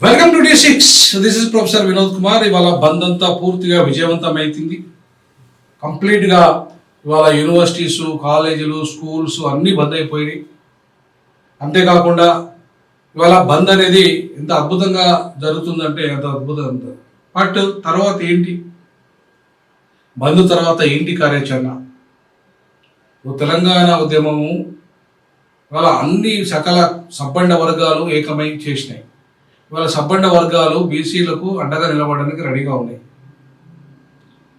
Welcome to D6. This is professor Vinod Kumar. ఇవాళ బంద్ అంతా పూర్తిగా విజయవంతమైంది. కంప్లీట్గా ఇవాళ యూనివర్సిటీసు, కాలేజీలు, స్కూల్స్ అన్నీ బంద్ అయిపోయినాయి. అంతేకాకుండా ఇవాళ బంద్ అనేది ఎంత అద్భుతంగా జరుగుతుందంటే ఎంత అద్భుతం. బట్ తర్వాత ఏంటి, బంద్ తర్వాత ఏంటి కార్యాచరణ? తెలంగాణ ఉద్యమము ఇవాళ అన్ని సకల సబ్బండ వర్గాలు ఏకమై చేసినాయి. ఇవాళ సబ్బండ వర్గాలు బీసీలకు అండగా నిలబడడానికి రెడీగా ఉన్నాయి.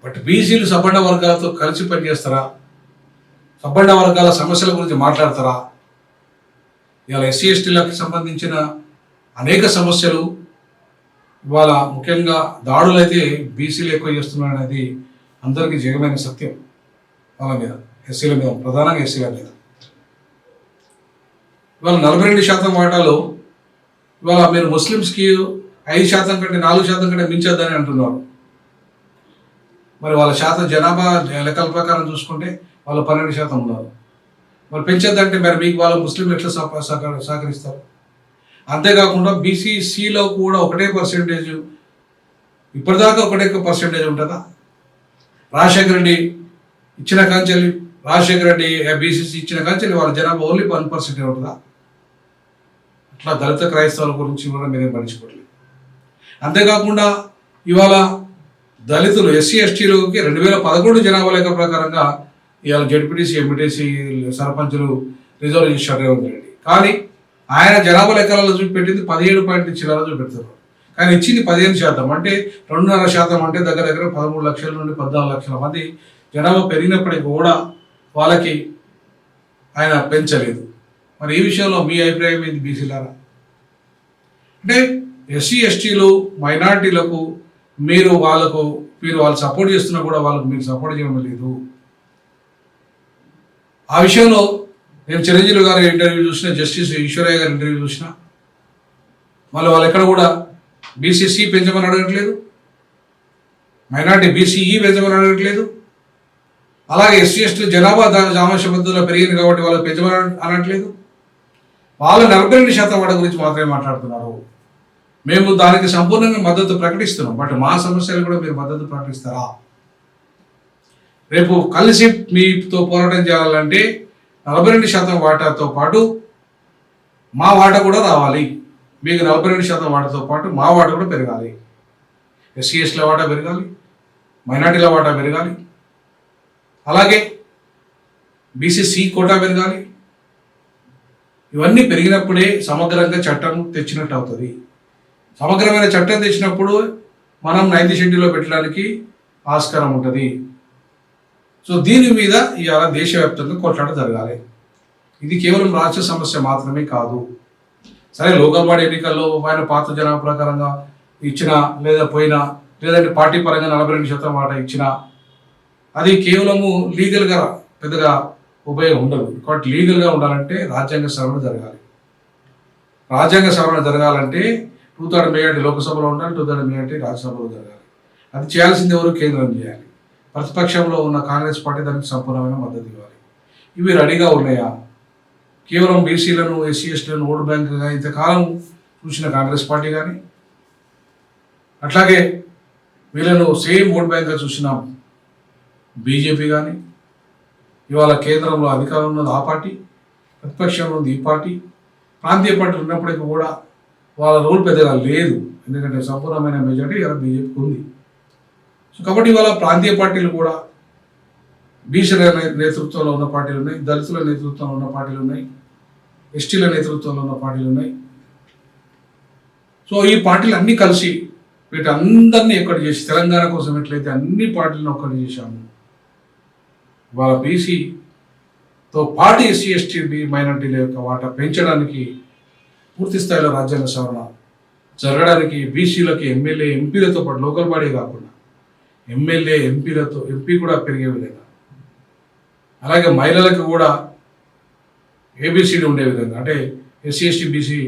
బట్ బీసీలు సబ్బండ వర్గాలతో కలిసి పనిచేస్తారా? సబ్బండ వర్గాల సమస్యల గురించి మాట్లాడతారా? ఇవాళ ఎస్సీ ఎస్టీలకు సంబంధించిన అనేక సమస్యలు, ఇవాళ ముఖ్యంగా దాడులు అయితే బీసీలు ఎక్కువ చేస్తున్నారు అనేది అందరికీ జగమైన సత్యం. వాళ్ళ మీద, ఎస్సీల మీద, ప్రధానంగా ఎస్సీల మీద ఇవాళ 42% వాటాలు ఇవాళ మీరు ముస్లిమ్స్కి 5% కంటే 4% కంటే మించొద్దని అంటున్నారు. మరి వాళ్ళ శాతం జనాభా లెక్కల ప్రకారం చూసుకుంటే వాళ్ళు 12% ఉన్నారు. మరి పెంచొద్దంటే మరి మీకు వాళ్ళ ముస్లింలు ఎట్లా సహకరిస్తారు? అంతేకాకుండా బీసీసీలో కూడా ఒకటే పర్సెంటేజ్, ఇప్పటిదాకా ఒకటే పర్సెంటేజ్ ఉంటుందా? రాజశేఖర రెడ్డి ఇచ్చిన కాంచెల్లి, రాజశేఖర రెడ్డి బీసీసీ ఇచ్చిన కాంచెల్లి వాళ్ళ జనాభా ఓన్లీ 1% ఉంటుందా? అట్లా దళిత క్రైస్తవుల గురించి కూడా మీరేం పట్టించుకోవట్లేదు. అంతేకాకుండా ఇవాళ దళితులు ఎస్సీ ఎస్టీలకి 2011 జనాభా లెక్క ప్రకారంగా ఇవాళ జడ్పీటీసీ, ఎంపీటీసీ, సర్పంచులు రిజర్వ్ చేశారు రేవంత్ రెడ్డి. కానీ ఆయన జనాభా లెక్కలలో చూపెట్టింది 17 చిల్లర చూపెడుతున్నారు. కానీ ఇచ్చింది 15%. అంటే 2.5% అంటే దగ్గర దగ్గర 13 లక్షల నుండి 14 లక్షల మంది జనాభా పెరిగినప్పటికీ కూడా వాళ్ళకి ఆయన పెంచలేదు. మరి ఈ విషయంలో మీ అభిప్రాయం ఏంటి బీసీలారా? అంటే ఎస్సీ ఎస్టీలు మైనార్టీలకు మీరు వాళ్ళు సపోర్ట్ చేస్తున్నా కూడా వాళ్ళకు మీరు సపోర్ట్ చేయడం లేదు. ఆ విషయంలో నేను చిరంజీవి గారి ఇంటర్వ్యూ చూసిన, జస్టిస్ ఈశ్వరయ్య గారి ఇంటర్వ్యూ చూసిన, వాళ్ళు ఎక్కడ కూడా బీసీసీ పెంచమని అడగట్లేదు, మైనార్టీ బీసీఈ పెంచమని అడగట్లేదు. అలాగే ఎస్సీ ఎస్టీ జనాభా సామాజిక పద్ధతిలో పెరిగింది కాబట్టి వాళ్ళు పెంచమని అనట్లేదు. వాళ్ళు 42% వాటి గురించి మాత్రమే మాట్లాడుతున్నారు. మేము దానికి సంపూర్ణంగా మద్దతు ప్రకటిస్తున్నాం. బట్ మా సమస్యలు కూడా మీరు మద్దతు ప్రకటిస్తారా? రేపు కలిసి మీతో పోరాటం చేయాలంటే 42% వాటాతో పాటు మా వాటా కూడా రావాలి. మీకు 42% వాటాతో పాటు మా వాటా కూడా పెరగాలి. ఎస్సీ ఎస్టీల వాటా పెరగాలి, మైనార్టీల వాటా పెరగాలి, అలాగే బీసీసీ కోటా పెరగాలి. ఇవన్నీ పెరిగినప్పుడే సమగ్రంగా చట్టం తెచ్చినట్టు అవుతుంది. సమగ్రమైన చట్టం తెచ్చినప్పుడు మనం 9th షెడ్యూల్లో పెట్టడానికి ఆస్కారం ఉంటుంది. సో దీని మీద ఇవాళ దేశవ్యాప్తంగా కొట్లాట జరగాలి. ఇది కేవలం రాష్ట్ర సమస్య మాత్రమే కాదు. సరే, లోకల్ బాడీ ఎన్నికల్లో ఆయన పాత జనాభా ప్రకారంగా ఇచ్చినా లేదా పోయినా, లేదంటే పార్టీ పరంగా 42% వాటా ఇచ్చినా అది కేవలము లీగల్గా పెద్దగా ఉపయోగం ఉండదు. కాబట్టి లీగల్గా ఉండాలంటే రాజ్యాంగ సవరణ జరగాలి. రాజ్యాంగ సవరణ జరగాలంటే 2/3 మెజార్టీ లోక్సభలో ఉండాలి, 2/3 మెజార్టీ రాజ్యసభలో జరగాలి. అది చేయాల్సింది ఎవరు? కేంద్రం చేయాలి. ప్రతిపక్షంలో ఉన్న కాంగ్రెస్ పార్టీ దానికి సంపూర్ణమైన మద్దతు ఇవ్వాలి. ఇవి రెడీగా ఉన్నాయా? కేవలం బీసీలను, ఎస్సీ ఎస్టీలను ఓటు బ్యాంకుగా ఇంతకాలం చూసిన కాంగ్రెస్ పార్టీ కానీ, అట్లాగే వీళ్ళను సేమ్ ఓటు బ్యాంక్గా చూసిన బీజేపీ కానీ, ఇవాళ కేంద్రంలో అధికారం ఉన్నది ఆ పార్టీ, ప్రతిపక్షంలో ఉంది ఈ పార్టీ, ప్రాంతీయ పార్టీలు ఉన్నప్పటికీ కూడా వాళ్ళ రోల్ పెద్దగా లేదు. ఎందుకంటే సంపూర్ణమైన మెజార్టీ ఇలా బీజేపీకి ఉంది. సో కాబట్టి ఇవాళ ప్రాంతీయ పార్టీలు కూడా బీసీల నేతృత్వంలో ఉన్న పార్టీలు ఉన్నాయి, దళితుల నేతృత్వంలో ఉన్న పార్టీలు ఉన్నాయి, ఎస్టీల నేతృత్వంలో ఉన్న పార్టీలు ఉన్నాయి. సో ఈ పార్టీలు అన్నీ కలిసి వీటందరినీ ఒక్కటి చేసి తెలంగాణ కోసం ఎట్లయితే అన్ని పార్టీలను ఒక్కటి చేశాము, వాళ్ళ బీసీతో పాటు ఎస్సీ ఎస్టీ మైనార్టీల యొక్క వాటా పెంచడానికి పూర్తి స్థాయిలో రాజ్యాంగ సవరణ జరగడానికి బీసీలకి ఎమ్మెల్యే ఎంపీలతో పాటు లోకల్ బాడీ కాకుండా ఎమ్మెల్యే ఎంపీ కూడా పెరిగే విధంగా, అలాగే మహిళలకు కూడా ఏబిసిడి ఉండే విధంగా, అంటే ఎస్సీ ఎస్టీ బీసీ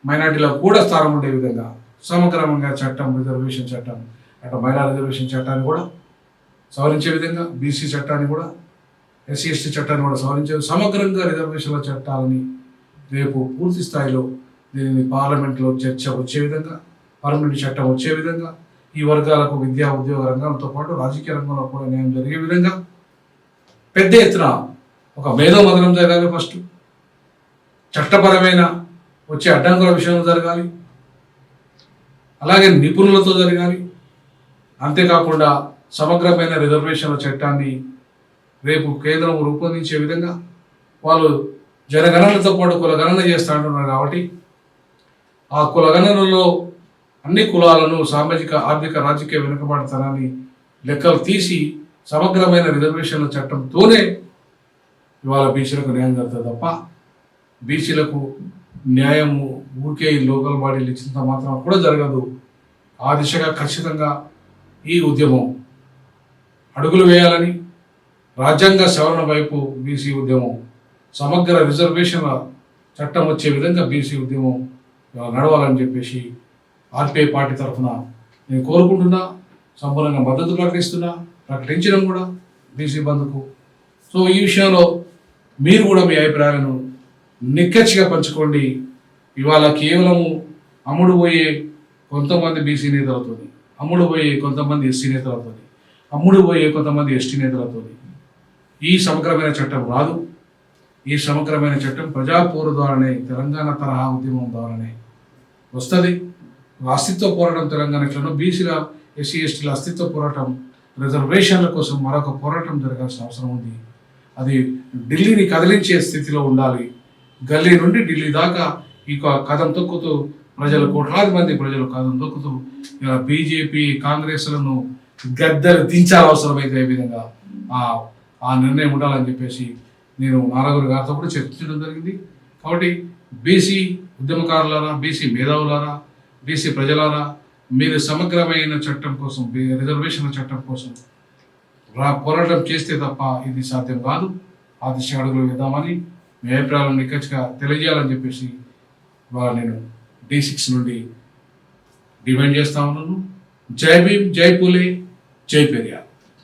మైనార్టీలకు కూడా స్థానం ఉండే విధంగా సమగ్రంగా చట్టం, రిజర్వేషన్ చట్టం, అటు మహిళా రిజర్వేషన్ చట్టాన్ని కూడా సవరించే విధంగా, బీసీ చట్టాన్ని కూడా, ఎస్సీ ఎస్టీ చట్టాన్ని కూడా సవరించారు. సమగ్రంగా రిజర్వేషన్ల చట్టాలని రేపు పూర్తి స్థాయిలో దీనిని పార్లమెంట్లో చర్చ వచ్చే విధంగా, పర్మనెంట్ చట్టం వచ్చే విధంగా, ఈ వర్గాలకు విద్యా ఉద్యోగ రంగంతో పాటు రాజకీయ రంగంలో కూడా న్యాయం జరిగే విధంగా పెద్ద ఎత్తున ఒక మేధోమథనం జరగాలి. ఫస్ట్ చట్టపరమైన వచ్చే అడ్డంకుల విషయంలో జరగాలి, అలాగే నిపుణులతో జరగాలి. అంతేకాకుండా సమగ్రమైన రిజర్వేషన్ల చట్టాన్ని రేపు కేంద్రం రూపొందించే విధంగా వాళ్ళు జనగణనతో పాటు కులగణన చేస్తూ అంటున్నారు. కాబట్టి ఆ కులగణనలో అన్ని కులాలను సామాజిక ఆర్థిక రాజకీయ వెనుకబాటుతనాన్ని లెక్కలు తీసి సమగ్రమైన రిజర్వేషన్ల చట్టంతోనే ఇవాళ బీసీలకు న్యాయం జరుగుతుంది తప్ప బీసీలకు న్యాయము ఊరికే లోకల్ బాడీలు ఇచ్చినంత మాత్రం కూడా జరగదు. ఆ దిశగా ఖచ్చితంగా ఈ ఉద్యమం అడుగులు వేయాలని, రాజ్యాంగ సవరణ వైపు బీసీ ఉద్యమం, సమగ్ర రిజర్వేషన్ల చట్టం వచ్చే విధంగా బీసీ ఉద్యమం నడవాలని చెప్పేసి ఆర్పీఐ పార్టీ తరఫున నేను కోరుకుంటున్నా. సంపూర్ణంగా మద్దతు ప్రకటించడం కూడా బీసీ బంధుకు. సో ఈ విషయంలో మీరు కూడా మీ అభిప్రాయాలను నిక్కచ్చిగా పంచుకోండి. ఇవాళ కేవలము అమ్ముడు పోయే కొంతమంది బీసీ నేతలతో, అమ్ముడు పోయే కొంతమంది ఎస్సీ నేతలతో, అమ్ముడు పోయే కొంతమంది ఎస్టీ నేతలతో ఈ సమగ్రమైన చట్టం రాదు. ఈ సమగ్రమైన చట్టం ప్రజాపోరు ద్వారానే, తెలంగాణ తరహా ఉద్యమం ద్వారానే వస్తుంది. అస్తిత్వ పోరాటం తెలంగాణలో బీసీల ఎస్సీ ఎస్టీల అస్తిత్వ పోరాటం, రిజర్వేషన్ల కోసం మరొక పోరాటం జరగాల్సిన అవసరం ఉంది. అది ఢిల్లీని కదిలించే స్థితిలో ఉండాలి. గల్లీ నుండి ఢిల్లీ దాకా ఈ కథం తొక్కుతూ ప్రజలు, కోట్లాది మంది ప్రజలు కథం తొక్కుతూ ఇలా బీజేపీ కాంగ్రెస్లను గద్దెలు దించాలి అవసరమైతే ఏ విధంగా ఆ నిర్ణయం ఉండాలని చెప్పేసి నేను నారాయణ గారితో కూడా చర్చించడం జరిగింది. కాబట్టి బీసీ ఉద్యమకారులారా, బీసీ మేధావులారా, బీసీ ప్రజలారా, మీరు సమగ్రమైన చట్టం కోసం, రిజర్వేషన్ల చట్టం కోసం పోరాటం చేస్తే తప్ప ఇది సాధ్యం కాదు. ఆ దిశ అడుగులు వేద్దామని మీ అభిప్రాయాలను నిక్కచ్చిగా తెలియజేయాలని చెప్పేసి ఇవాళ నేను D6 నుండి డిమాండ్ చేస్తా ఉన్నాను. జై భీమ్, జై పూలే, జై పెరియార్.